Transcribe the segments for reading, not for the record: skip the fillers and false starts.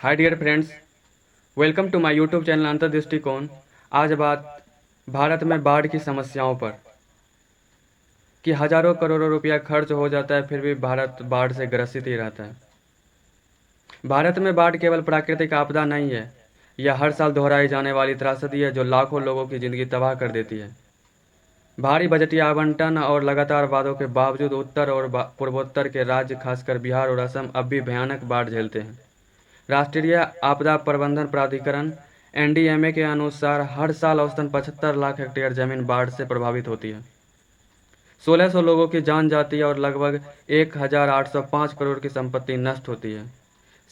Hi dear friends, welcome to my YouTube channel अंतर्दृष्टिकोण। आज बात भारत में बाढ़ की समस्याओं पर कि हजारों करोड़ों रुपया खर्च हो जाता है फिर भी भारत बाढ़ से ग्रसित ही रहता है। भारत में बाढ़ केवल प्राकृतिक आपदा नहीं है, यह हर साल दोहराई जाने वाली त्रासदी है जो लाखों लोगों की जिंदगी तबाह कर देती है। भारी बजटीय आवंटन और लगातार वादों के बावजूद उत्तर और पूर्वोत्तर के राज्य खासकर बिहार और असम अब भी भयानक बाढ़ झेलते हैं। राष्ट्रीय आपदा प्रबंधन प्राधिकरण एनडीएमए के अनुसार हर साल औसतन 75 लाख हेक्टेयर जमीन बाढ़ से प्रभावित होती है। 1600 लोगों की जान जाती है और लगभग 1805 करोड़ की संपत्ति नष्ट होती है।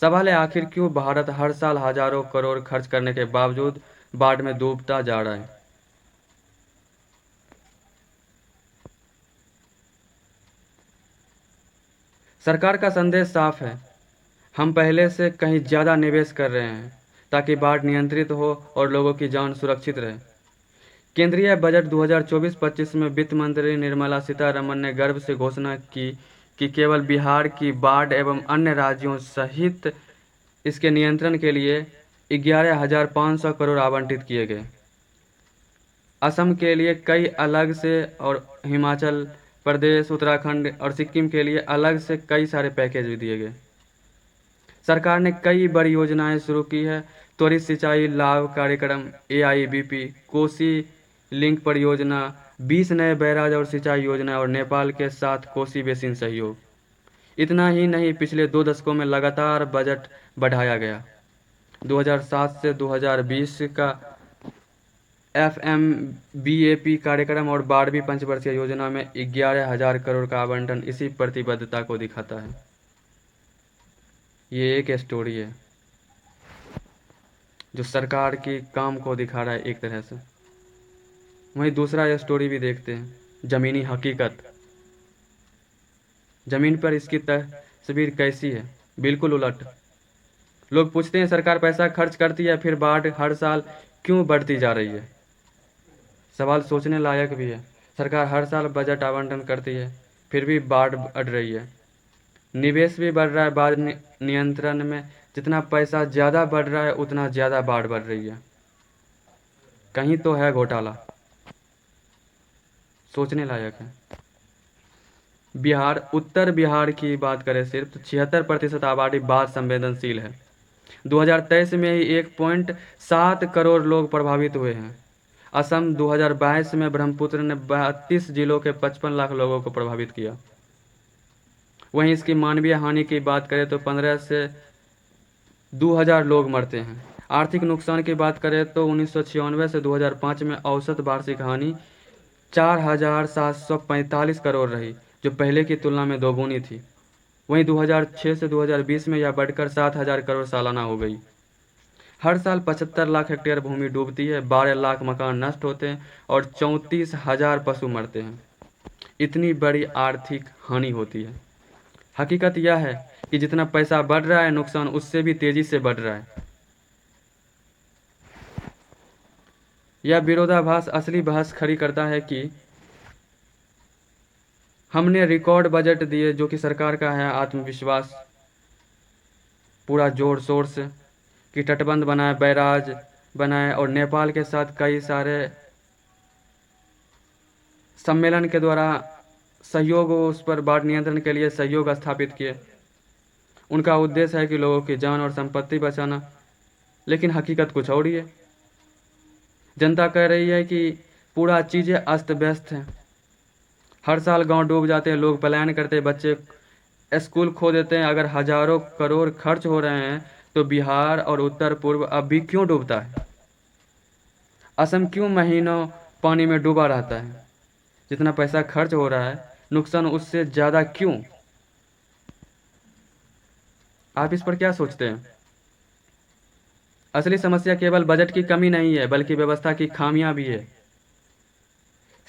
सवाल है, आखिर क्यों भारत हर साल हजारों करोड़ खर्च करने के बावजूद बाढ़ में डूबता जा रहा है। सरकार का संदेश साफ है, हम पहले से कहीं ज़्यादा निवेश कर रहे हैं ताकि बाढ़ नियंत्रित हो और लोगों की जान सुरक्षित रहे। केंद्रीय बजट 2024-25 में वित्त मंत्री निर्मला सीतारमण ने गर्व से घोषणा की कि केवल बिहार की बाढ़ एवं अन्य राज्यों सहित इसके नियंत्रण के लिए 11,500 करोड़ आवंटित किए गए। असम के लिए कई अलग से और हिमाचल प्रदेश, उत्तराखंड और सिक्किम के लिए अलग से कई सारे पैकेज भी दिए गए। सरकार ने कई बड़ी योजनाएं शुरू की है। त्वरित सिंचाई लाभ कार्यक्रम एआईबीपी, कोसी लिंक परियोजना, 20 नए बैराज और सिंचाई योजना और नेपाल के साथ कोसी बेसिन सहयोग। इतना ही नहीं, पिछले 2 दशकों में लगातार बजट बढ़ाया गया। 2007 से 2020 का एफएमबीएपी कार्यक्रम और 12वीं पंचवर्षीय योजना में 11,000 करोड़ का आवंटन इसी प्रतिबद्धता को दिखाता है। ये एक स्टोरी है जो सरकार की काम को दिखा रहा है एक तरह से। वहीं दूसरा स्टोरी भी देखते हैं, ज़मीनी हकीकत। ज़मीन पर इसकी तस्वीर कैसी है? बिल्कुल उलट। लोग पूछते हैं, सरकार पैसा खर्च करती है फिर बाढ़ हर साल क्यों बढ़ती जा रही है। सवाल सोचने लायक भी है। सरकार हर साल बजट आवंटन करती है फिर भी बाढ़ बढ़ रही है। निवेश भी बढ़ रहा है बाढ़ नियंत्रण में। जितना पैसा ज़्यादा बढ़ रहा है उतना ज़्यादा बाढ़ बढ़ रही है। कहीं तो है घोटाला। सोचने लायक है। बिहार, उत्तर बिहार की बात करें सिर्फ तो 76% आबादी बाढ़ संवेदनशील है। 2023 में ही 1.7 करोड़ लोग प्रभावित हुए हैं। असम 2022 में ब्रह्मपुत्र ने 32 जिलों के 55 लाख लोगों को प्रभावित किया। वहीं इसकी मानवीय हानि की बात करें तो 15 से 2000 लोग मरते हैं। आर्थिक नुकसान की बात करें तो 1996 से 2005 में औसत वार्षिक हानि 4,745 करोड़ रही, जो पहले की तुलना में दोगुनी थी। वहीं 2006 से 2020 में यह बढ़कर 7,000 करोड़ सालाना हो गई। हर साल 75 लाख हेक्टेयर भूमि डूबती है, 12 लाख मकान नष्ट होते हैं और 34,000 पशु मरते हैं। इतनी बड़ी आर्थिक हानि होती है। हकीकत यह है कि जितना पैसा बढ़ रहा है, नुकसान उससे भी तेजी से बढ़ रहा है। यह विरोधाभास असली बहस खड़ी करता है कि हमने रिकॉर्ड बजट दिए जो कि सरकार का है आत्मविश्वास, पूरा जोर शोर से कि तटबंध बनाए, बैराज बनाए और नेपाल के साथ कई सारे सम्मेलन के द्वारा सहयोग, उस पर बाढ़ नियंत्रण के लिए सहयोग स्थापित किए। उनका उद्देश्य है कि लोगों की जान और संपत्ति बचाना, लेकिन हकीकत कुछ और ही है। जनता कह रही है कि पूरा चीज़ें अस्त व्यस्त हैं। हर साल गांव डूब जाते हैं, लोग पलायन करते हैं, बच्चे स्कूल खो देते हैं। अगर हजारों करोड़ खर्च हो रहे हैं तो बिहार और उत्तर पूर्व अब भी क्यों डूबता है? असम क्यों महीनों पानी में डूबा रहता है? जितना पैसा खर्च हो रहा है, नुकसान उससे ज़्यादा क्यों? आप इस पर क्या सोचते हैं? असली समस्या केवल बजट की कमी नहीं है, बल्कि व्यवस्था की खामियां भी है।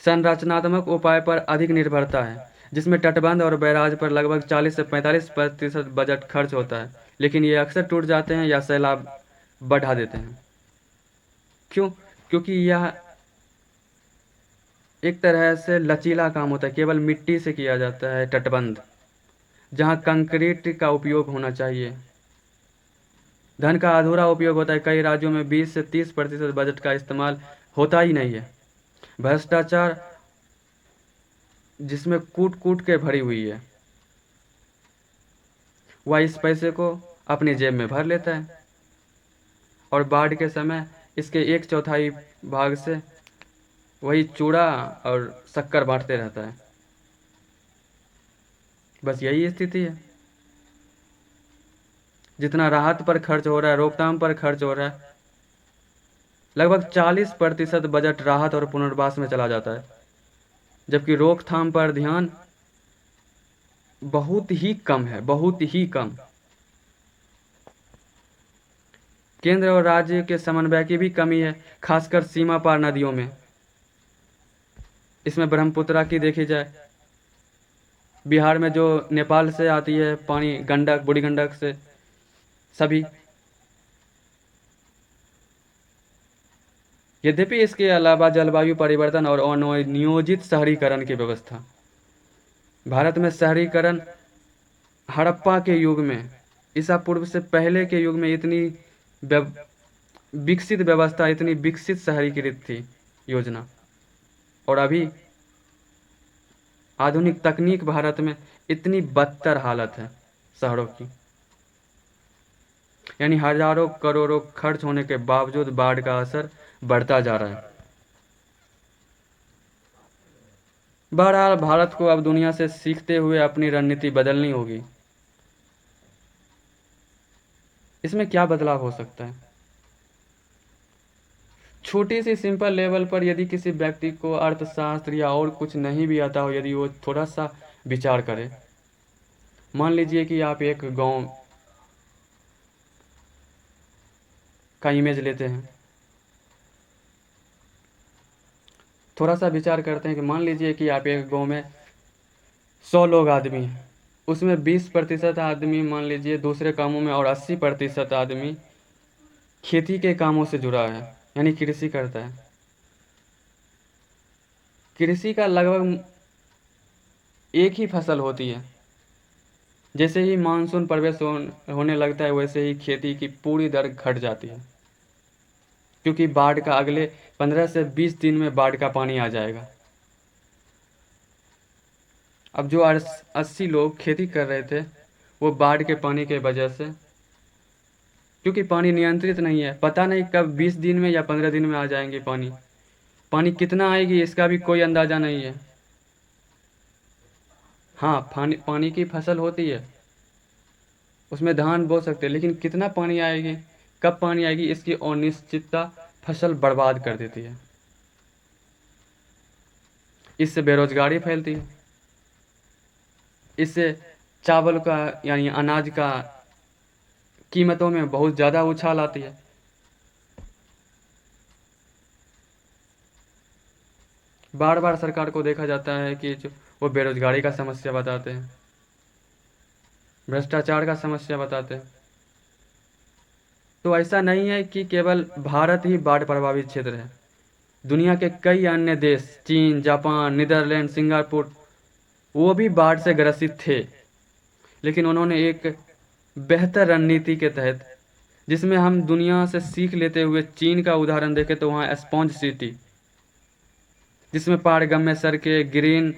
संरचनात्मक उपाय पर अधिक निर्भरता है, जिसमें तटबंध और बैराज पर लगभग 40 से 45% बजट खर्च होता है, लेकिन ये अक्सर टूट जाते हैं या सैलाब बढ़ा देते हैं। क्यों? क्योंकि यह एक तरह से लचीला काम होता है। केवल मिट्टी से किया जाता है तटबंध, जहां कंक्रीट का उपयोग होना चाहिए। धन का अधूरा उपयोग होता है। कई राज्यों में 20 से 30% बजट का इस्तेमाल होता ही नहीं है। भ्रष्टाचार जिसमें कूट कूट के भरी हुई है, वह इस पैसे को अपनी जेब में भर लेता है और बाढ़ के समय इसके 1/4 भाग से वही चूड़ा और शक्कर बांटते रहता है। बस यही स्थिति है। जितना राहत पर खर्च हो रहा है, रोकथाम पर खर्च हो रहा है, लगभग 40% बजट राहत और पुनर्वास में चला जाता है, जबकि रोकथाम पर ध्यान बहुत ही कम है, बहुत ही कम। केंद्र और राज्य के समन्वय की भी कमी है, खासकर सीमा पार नदियों में। इसमें ब्रह्मपुत्रा की देखी जाए, बिहार में जो नेपाल से आती है पानी, गंडक, बूढ़ी गंडक से, सभी। यद्यपि इसके अलावा जलवायु परिवर्तन और अनियोजित शहरीकरण की व्यवस्था, भारत में शहरीकरण हड़प्पा के युग में, ईसा पूर्व से पहले के युग में इतनी विकसित व्यवस्था, इतनी विकसित शहरीकृत थी योजना, और अभी आधुनिक तकनीक भारत में इतनी बदतर हालत है शहरों की। यानी हजारों करोड़ों खर्च होने के बावजूद बाढ़ का असर बढ़ता जा रहा है। बहरहाल भारत को अब दुनिया से सीखते हुए अपनी रणनीति बदलनी होगी। इसमें क्या बदलाव हो सकता है? छोटी सी सिंपल लेवल पर यदि किसी व्यक्ति को अर्थशास्त्र या और कुछ नहीं भी आता हो, यदि वो थोड़ा सा विचार करे, मान लीजिए कि आप एक गांव का इमेज लेते हैं, थोड़ा सा विचार करते हैं कि मान लीजिए कि आप एक गांव में 100 लोग आदमी हैं, उसमें 20% आदमी मान लीजिए दूसरे कामों में और 80% आदमी खेती के कामों से जुड़ा है, यानी कृषि करता है। कृषि का लगभग एक ही फसल होती है। जैसे ही मानसून प्रवेश होने लगता है, वैसे ही खेती की पूरी दर घट जाती है, क्योंकि बाढ़ का अगले 15 से 20 दिन में बाढ़ का पानी आ जाएगा। अब जो 80 लोग खेती कर रहे थे, वो बाढ़ के पानी के वजह से, क्योंकि पानी नियंत्रित नहीं है, पता नहीं कब 20 दिन में या 15 दिन में आ जाएंगे पानी कितना आएगी इसका भी कोई अंदाजा नहीं है। हाँ, पानी की फसल होती है, उसमें धान बो सकते हैं, लेकिन कितना पानी आएगी, कब पानी आएगी, इसकी अनिश्चितता फसल बर्बाद कर देती है। इससे बेरोजगारी फैलती है, इससे चावल का यानी अनाज का कीमतों में बहुत ज़्यादा उछाल आती है। बार बार सरकार को देखा जाता है कि जो वो बेरोजगारी का समस्या बताते हैं, भ्रष्टाचार का समस्या बताते हैं। तो ऐसा नहीं है कि केवल भारत ही बाढ़ प्रभावित क्षेत्र है। दुनिया के कई अन्य देश, चीन, जापान, नीदरलैंड, सिंगापुर, वो भी बाढ़ से ग्रसित थे, लेकिन उन्होंने एक बेहतर रणनीति के तहत, जिसमें हम दुनिया से सीख लेते हुए चीन का उदाहरण देखें तो वहाँ स्पॉन्ज सिटी, जिसमें पारगम्य सड़कें, ग्रीन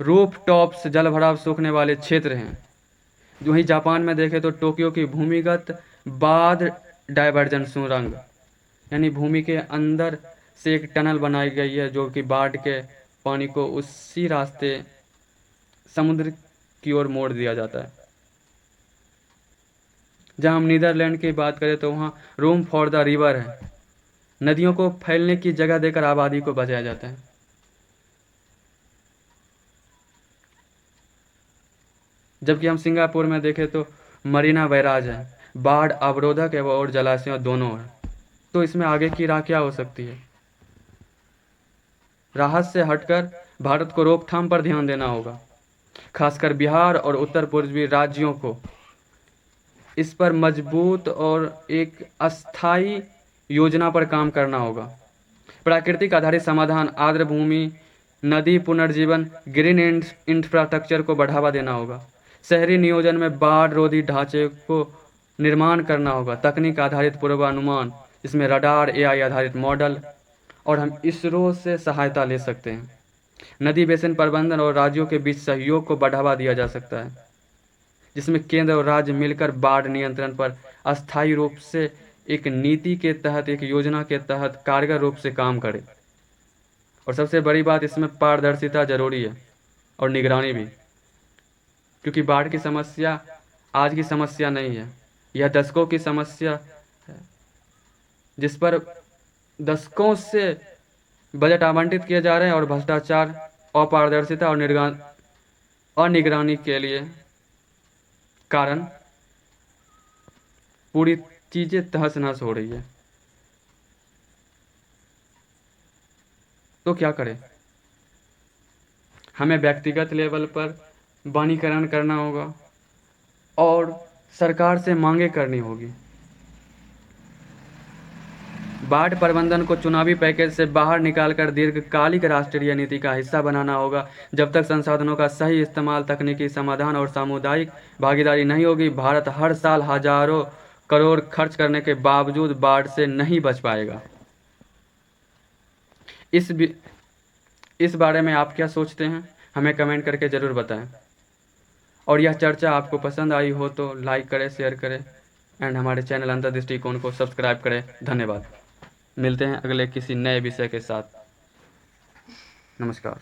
रूफ टॉप्स, जल भराव सूखने वाले क्षेत्र हैं। वहीं जापान में देखें तो टोक्यो की भूमिगत बाढ़ डायवर्जन सुरंग, यानी भूमि के अंदर से एक टनल बनाई गई है, जो कि बाढ़ के पानी को उसी रास्ते समुद्र की ओर मोड़ दिया जाता है। जहां हम नीदरलैंड की बात करें तो वहाँ रूम फॉर द रिवर है, नदियों को फैलने की जगह देकर आबादी को बचाया जाता है। जबकि हम सिंगापुर में देखें तो मरीना बैराज है, बाढ़ अवरोधक है और जलाशयों दोनों है। तो इसमें आगे की राह क्या हो सकती है? राहत से हटकर भारत को रोकथाम पर ध्यान देना होगा, खासकर बिहार और उत्तर पूर्वी राज्यों को इस पर मजबूत और एक अस्थायी योजना पर काम करना होगा। प्राकृतिक आधारित समाधान, आर्द्र भूमि, नदी पुनर्जीवन, ग्रीन इंफ्रास्ट्रक्चर को बढ़ावा देना होगा। शहरी नियोजन में बाढ़ रोधी ढांचे को निर्माण करना होगा, तकनीक आधारित पूर्वानुमान, इसमें रडार, एआई आधारित मॉडल, और हम इसरो से सहायता ले सकते हैं। नदी बेसिन प्रबंधन और राज्यों के बीच सहयोग को बढ़ावा दिया जा सकता है, जिसमें केंद्र और राज्य मिलकर बाढ़ नियंत्रण पर अस्थायी रूप से एक नीति के तहत, एक योजना के तहत कारगर रूप से काम करें। और सबसे बड़ी बात, इसमें पारदर्शिता जरूरी है और निगरानी भी, क्योंकि बाढ़ की समस्या आज की समस्या नहीं है, यह दशकों की समस्या है, जिस पर दशकों से बजट आवंटित किए जा रहे हैं और भ्रष्टाचार, अपारदर्शिता और निगरानी के लिए कारण पूरी चीजें तहस नहस हो रही है। तो क्या करें? हमें व्यक्तिगत लेवल पर वनीकरण करना होगा और सरकार से मांगे करनी होगी। बाढ़ प्रबंधन को चुनावी पैकेज से बाहर निकालकर दीर्घकालिक राष्ट्रीय नीति का हिस्सा बनाना होगा। जब तक संसाधनों का सही इस्तेमाल, तकनीकी समाधान और सामुदायिक भागीदारी नहीं होगी, भारत हर साल हजारों करोड़ खर्च करने के बावजूद बाढ़ से नहीं बच पाएगा। इस बारे में आप क्या सोचते हैं? हमें कमेंट करके ज़रूर बताएं। और यह चर्चा आपको पसंद आई हो तो लाइक करें, शेयर करें एंड हमारे चैनल अंतर्दृष्टिकोण को सब्सक्राइब करें। धन्यवाद। मिलते हैं अगले किसी नए विषय के साथ। नमस्कार।